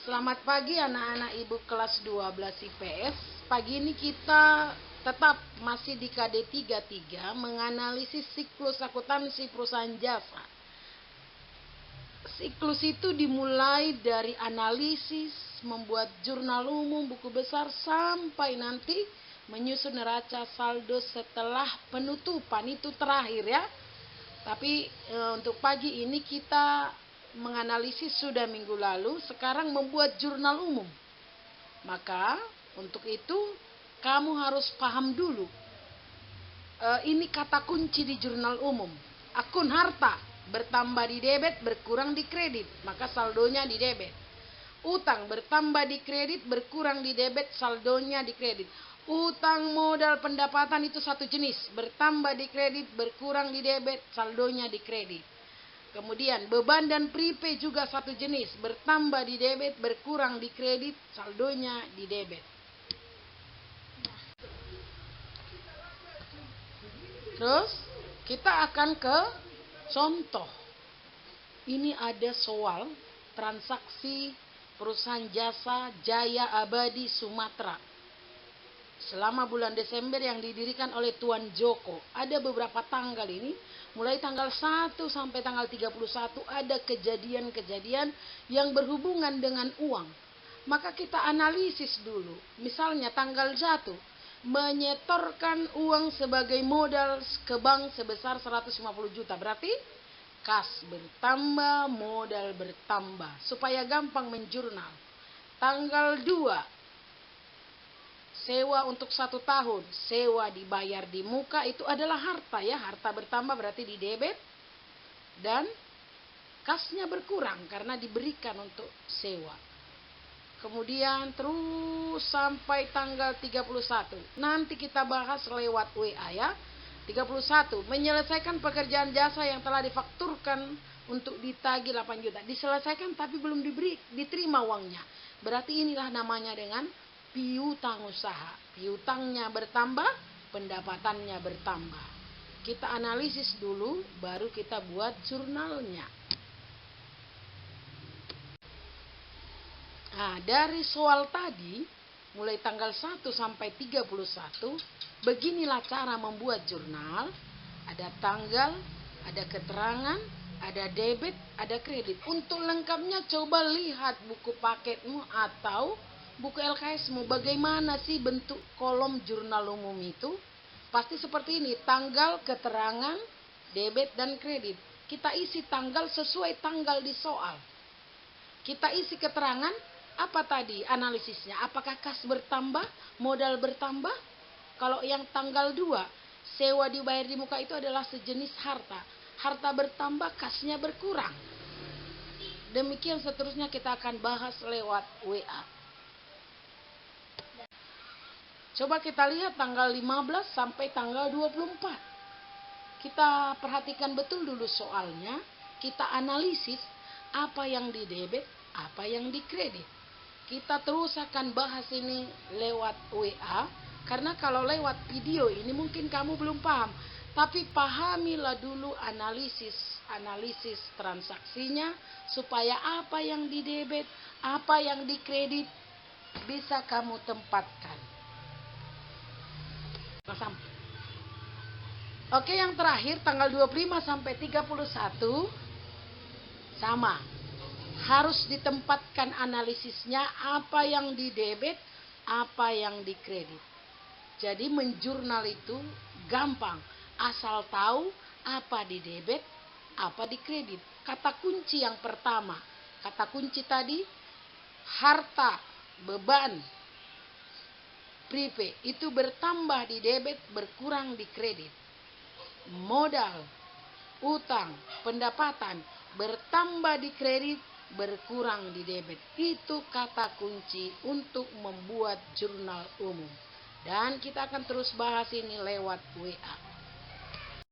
Selamat pagi anak-anak ibu kelas 12 IPS. Pagi ini kita tetap masih di KD 33 menganalisis siklus akuntansi perusahaan jasa. Siklus itu dimulai dari analisis, membuat jurnal umum, buku besar, sampai nanti menyusun neraca saldo setelah penutupan. Itu terakhir ya. Tapi untuk pagi ini kita menganalisis sudah minggu lalu, sekarang membuat jurnal umum. Maka untuk itu kamu harus paham dulu. Ini kata kunci di jurnal umum. Akun harta bertambah di debit, berkurang di kredit, maka saldonya di debit. Utang bertambah di kredit, berkurang di debit, saldonya di kredit. Utang modal pendapatan itu satu jenis, bertambah di kredit, berkurang di debit, saldonya di kredit. Kemudian beban dan prepay juga satu jenis, bertambah di debit, berkurang di kredit, saldonya di debit. Terus kita akan ke contoh. Ini ada soal transaksi perusahaan jasa Jaya Abadi Sumatera selama bulan Desember yang didirikan oleh Tuan Joko. Ada beberapa tanggal ini, mulai tanggal 1 sampai tanggal 31 ada kejadian-kejadian yang berhubungan dengan uang. Maka kita analisis dulu. Misalnya tanggal 1, menyetorkan uang sebagai modal ke bank sebesar 150 juta. Berarti kas bertambah, modal bertambah. Supaya gampang menjurnal. Tanggal 2, sewa untuk 1 tahun, sewa dibayar di muka, itu adalah harta ya. Harta bertambah berarti di debit, dan kasnya berkurang karena diberikan untuk sewa. Kemudian terus sampai tanggal 31. Nanti kita bahas lewat WA ya. 31, menyelesaikan pekerjaan jasa yang telah difakturkan untuk ditagih 8 juta. Diselesaikan tapi belum diterima uangnya. Berarti inilah namanya dengan piutang usaha. Piutangnya bertambah, pendapatannya bertambah. Kita analisis dulu, baru kita buat jurnalnya. Nah, dari soal tadi, mulai tanggal 1 sampai 31, beginilah cara membuat jurnal. Ada tanggal, ada keterangan, ada debit, ada kredit. Untuk lengkapnya coba lihat buku paketmu atau buku LKSmu, bagaimana sih bentuk kolom jurnal umum itu? Pasti seperti ini, tanggal, keterangan, debit, dan kredit. Kita isi tanggal sesuai tanggal di soal. Kita isi keterangan, apa tadi analisisnya? Apakah kas bertambah, modal bertambah? Kalau yang tanggal 2, sewa dibayar di muka itu adalah sejenis harta. Harta bertambah, kasnya berkurang. Demikian seterusnya kita akan bahas lewat WA. Coba kita lihat tanggal 15 sampai tanggal 24. Kita perhatikan betul dulu soalnya. Kita analisis apa yang di debit, apa yang di kredit. Kita terus akan bahas ini lewat WA. Karena kalau lewat video ini mungkin kamu belum paham. Tapi pahamilah dulu analisis transaksinya. Supaya apa yang di debit, apa yang di kredit bisa kamu tempatkan. Oke, yang terakhir tanggal 25 sampai 31 sama. Harus ditempatkan analisisnya, apa yang di debit, apa yang di kredit. Jadi menjurnal itu gampang, asal tahu apa di debit, apa di kredit. Kata kunci yang pertama, kata kunci tadi harta, beban, prepay itu bertambah di debit, berkurang di kredit. Modal, utang, pendapatan bertambah di kredit, berkurang di debit. Itu kata kunci untuk membuat jurnal umum. Dan kita akan terus bahas ini lewat WA.